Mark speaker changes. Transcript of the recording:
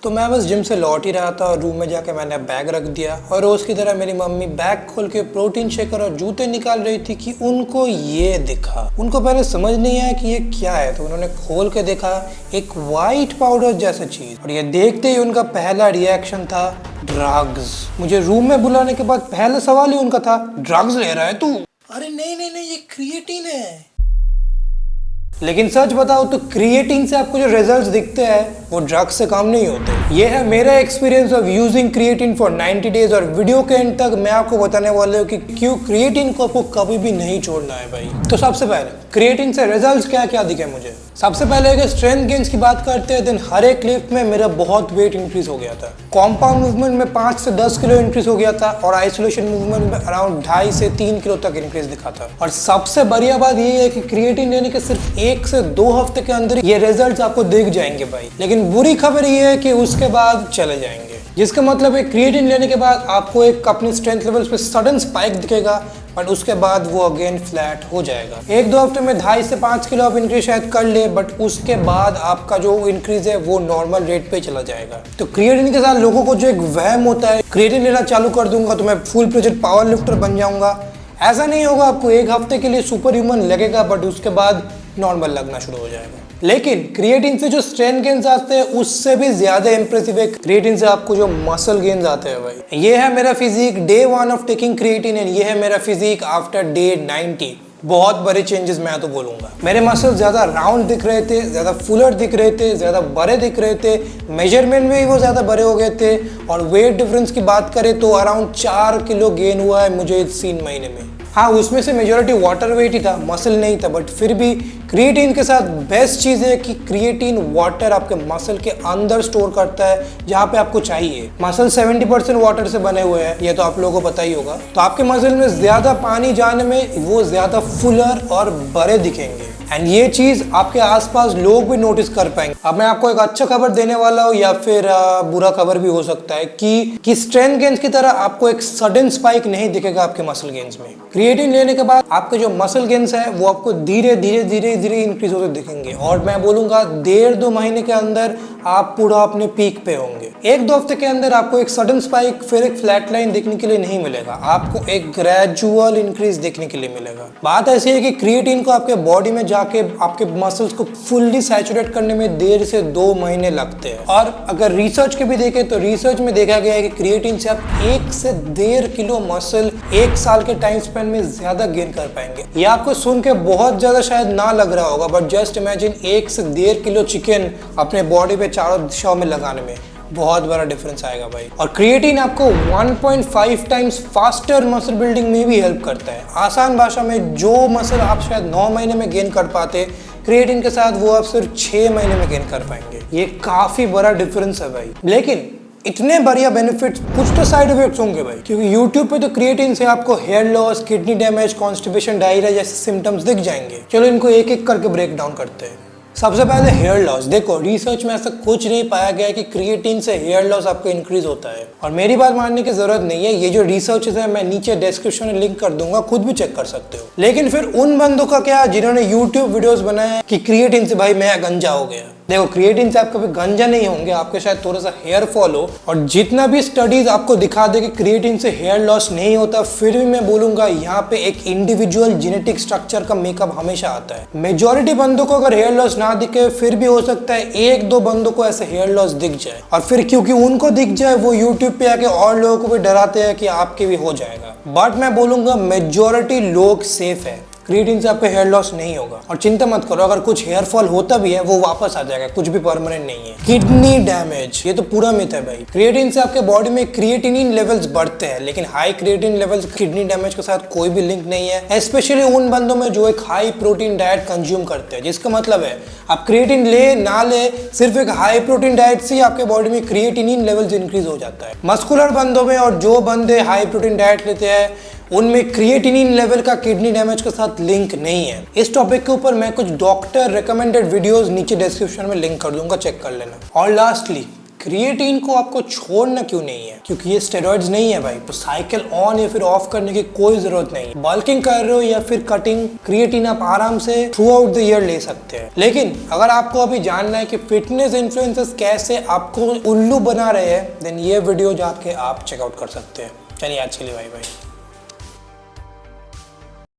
Speaker 1: तो मैं बस जिम से लौट ही रहा था और रूम में जाके मैंने बैग रख दिया और रोज़ की तरह मेरी मम्मी बैग खोल के प्रोटीन शेकर और जूते निकाल रही थी कि उनको ये दिखा। उनको पहले समझ नहीं आया कि ये क्या है, तो उन्होंने खोल के देखा एक वाइट पाउडर जैसा चीज़, और ये देखते ही उनका पहला रिएक्शन था ड्रग्स। मुझे रूम में बुलाने के बाद पहला सवाल ही उनका था, ड्रग्स ले रहा है तू? अरे नहीं नहीं नहीं, ये क्रिएटिन है। लेकिन सच बताओ तो क्रिएटिन से आपको जो रिजल्ट्स दिखते हैं वो ड्रग्स से कम नहीं होते। ये है मेरा experience of using creatine for 90 days, और वीडियो के एंड तक मैं आपको बताने वाले हूँ कि क्यों क्रिएटिन को आपको कभी भी नहीं छोड़ना है भाई। तो सबसे पहले क्रिएटिन से रिजल्ट्स क्या क्या दिखे मुझे। सबसे पहले अगर स्ट्रेंथ गेन्स की बात करते हैं, देन हर एक लिफ्ट में मेरा बहुत वेट इंक्रीज हो गया था। कॉम्पाउंड मूवमेंट में 5 से 10 किलो इंक्रीज हो गया था और आइसोलेशन मूवमेंट में अराउंड 2.5 से 3 किलो तक इंक्रीज दिखा था। और सबसे बढ़िया बात ये है कि क्रिएटिन लेने के सिर्फ 1 से 2 हफ्ते के अंदर ये रिजल्ट्स आपको दिख जाएंगे भाई। लेकिन बुरी खबर ये है कि उसके बाद चले जाएंगे, जिसका मतलब है क्रिएटिन लेने के बाद आपको एक अपनी स्ट्रेंथ लेवल्स पे सडन स्पाइक दिखेगा, बट उसके बाद वो अगेन फ्लैट हो जाएगा। 1-2 हफ्ते में 2.5 से 5 किलो आप इंक्रीज शायद कर ले, बट उसके बाद आपका जो इंक्रीज है वो नॉर्मल रेट पे चला जाएगा। तो क्रिएटिन के साथ लोगों को जो एक वहम होता है, क्रिएटिन लेना चालू कर दूंगा तो मैं फुल प्रोजेक्ट पावर लिफ्टर बन जाऊंगा, ऐसा नहीं होगा। आपको 1 हफ्ते के लिए सुपर ह्यूमन लगेगा, बट उसके बाद नॉर्मल लगना शुरू हो जाएगा। लेकिन क्रिएटिन से जो स्ट्रेंथ गेन्स आते हैं उससे भी ज्यादा इंप्रेसिव है क्रिएटिन से आपको जो मसल गेन्स आते हैं भाई। ये है मेरा physique day 1 of taking creatine, and ये है मेरा फिजिक आफ्टर डे 90। बहुत बड़े चेंजेस मैं तो बोलूंगा। मेरे मसल्स ज्यादा राउंड दिख रहे थे, ज्यादा फुलर दिख रहे थे, ज्यादा बड़े दिख रहे थे, मेजरमेंट में भी वो ज्यादा बड़े हो गए थे। और वेट डिफरेंस की बात करें तो अराउंड 4 किलो गेन हुआ है मुझे इस 3 महीने में। हाँ, उसमें से मेजॉरिटी वाटर वेट ही था, मसल नहीं था, बट फिर भी क्रिएटिन के साथ बेस्ट चीज़ है कि क्रिएटिन वाटर आपके मसल के अंदर स्टोर करता है जहाँ पे आपको चाहिए। मसल 70% वाटर से बने हुए हैं, ये तो आप लोगों को पता ही होगा। तो आपके मसल में ज़्यादा पानी जाने में वो ज़्यादा फुलर और बड़े दिखेंगे, एंड ये चीज़ आपके आसपास लोग भी नोटिस कर पाएंगे। अब मैं आपको एक अच्छा खबर देने वाला हूँ, या फिर बुरा खबर भी हो सकता है कि स्ट्रेंथ गेन्स की तरह आपको एक सडन स्पाइक नहीं दिखेगा आपके मसल गेन्स में। क्रिएटिन लेने के बाद आपके जो मसल गेन्स है वो आपको धीरे धीरे धीरे धीरे इंक्रीज होते दिखेंगे, और मैं बोलूंगा 1.5-2 महीने के अंदर आप पूरा अपने पीक पे होंगे। 1-2 हफ्ते के अंदर आपको एक सडन स्पाइक फिर एक फ्लैट लाइन देखने के लिए नहीं मिलेगा, आपको एक ग्रेजुअल इंक्रीज देखने के लिए मिलेगा। बात ऐसी है कि क्रिएटिन को आपके बॉडी में जाके आपके मसल्स को फुल्ली सैचुरेट करने में 1.5 से 2 महीने लगते हैं। और अगर रिसर्च के भी देखें तो रिसर्च में देखा गया है कि क्रिएटिन से आप 1 से 1.5 किलो मसल 1 साल के टाइम स्पेन में ज्यादा गेन कर पाएंगे। ये आपको सुन के बहुत ज्यादा शायद ना लग रहा होगा, बट जस्ट इमेजिन 1 से 1.5 किलो चिकन अपने बॉडी पे चारों दिशाओं में लगाने में बहुत बड़ा डिफरेंस आएगा भाई। और क्रिएटिन आपको 1.5 टाइम्स फास्टर मसल बिल्डिंग में भी हेल्प करता है। आसान भाषा में जो मसल आप शायद 9 महीने में गेन कर पाते, क्रिएटिन के साथ वो आप सिर्फ 6 महीने में गेन कर पाएंगे। ये काफी बड़ा डिफरेंस है भाई। लेकिन इतने बढ़िया बेनिफिट्स, कुछ तो साइड इफेक्ट्स होंगे भाई, क्योंकि YouTube पे तो क्रिएटिन से आपको hair loss, kidney damage, constipation, diarrhoea जैसे सिम्टम्स दिख जाएंगे। चलो इनको एक एक करके ब्रेक डाउन करते हैं। सबसे पहले हेयर लॉस। देखो, रिसर्च में ऐसा कुछ नहीं पाया गया है कि क्रिएटिन से हेयर लॉस आपको इंक्रीज होता है, और मेरी बात मानने की जरूरत नहीं है। ये जो रिसर्च है मैं नीचे डिस्क्रिप्शन में लिंक कर दूंगा, खुद भी चेक कर सकते हो। लेकिन फिर उन बंदों का क्या जिन्होंने YouTube वीडियोस बनाए हैं कि क्रिएटिन से भाई मैं गंजा हो गया। देखो, क्रिएटिन से आप कभी गंजा नहीं होंगे, आपके शायद थोड़ा सा हेयर फॉल हो, और जितना भी स्टडीज आपको दिखा दे कि क्रिएटिन से हेयर लॉस नहीं होता, फिर भी मैं बोलूंगा यहाँ पे एक इंडिविजुअल जेनेटिक स्ट्रक्चर का मेकअप हमेशा आता है। मेजॉरिटी बंदों को अगर हेयर लॉस ना दिखे, फिर भी हो सकता है 1-2 बंदों को ऐसे हेयर लॉस दिख जाए, और फिर क्योंकि उनको दिख जाए वो यूट्यूब पे आके और लोगों को भी डराते हैं कि आपके भी हो जाएगा। बट मैं बोलूंगा मेजॉरिटी लोग सेफ है, क्रिएटिन से आपको हेयर लॉस नहीं होगा। और चिंता मत करो, अगर कुछ हेयर फॉल होता भी है वो वापस आ जाएगा, कुछ भी परमानेंट नहीं है। किडनी डैमेज, ये तो पूरा मिथ है भाई। क्रिएटिन से आपके बॉडी में क्रिएटिनिन लेवल्स बढ़ते हैं, लेकिन high creatine levels kidney damage के साथ कोई भी लिंक नहीं है, स्पेशली उन बंदों में जो एक हाई प्रोटीन डाइट कंज्यूम करते हैं। जिसका मतलब है आप क्रिएटिन ले ना ले, सिर्फ एक हाई प्रोटीन डाइट से आपके बॉडी में क्रिएटिनिन लेवल्स इंक्रीज हो जाता है। मस्कुलर बंदों में और जो बंदे हाई प्रोटीन डाइट लेते हैं उनमें क्रिएटिनिन लेवल का किडनी डैमेज के साथ लिंक नहीं है। इस टॉपिक के ऊपर मैं कुछ डॉक्टर रिकमेंडेड वीडियोस नीचे डिस्क्रिप्शन में लिंक कर दूंगा, चेक कर लेना। और लास्टली, क्रिएटिन को आपको छोड़ना क्यों नहीं है, क्योंकि ये स्टेरॉइड्स नहीं है भाई, तो साइकिल ऑन या फिर ऑफ करने की कोई जरूरत नहीं। बल्किंग कर रहे हो या फिर कटिंग, क्रिएटिन आप आराम से थ्रू आउट द ईयर ले सकते हैं। लेकिन अगर आपको अभी जानना है कि फिटनेस इन्फ्लुएंसर्स कैसे आपको उल्लू बना रहे हैं, देन ये वीडियो जाके आप चेकआउट कर सकते हैं। चलिए आज के लिए बाय बाय।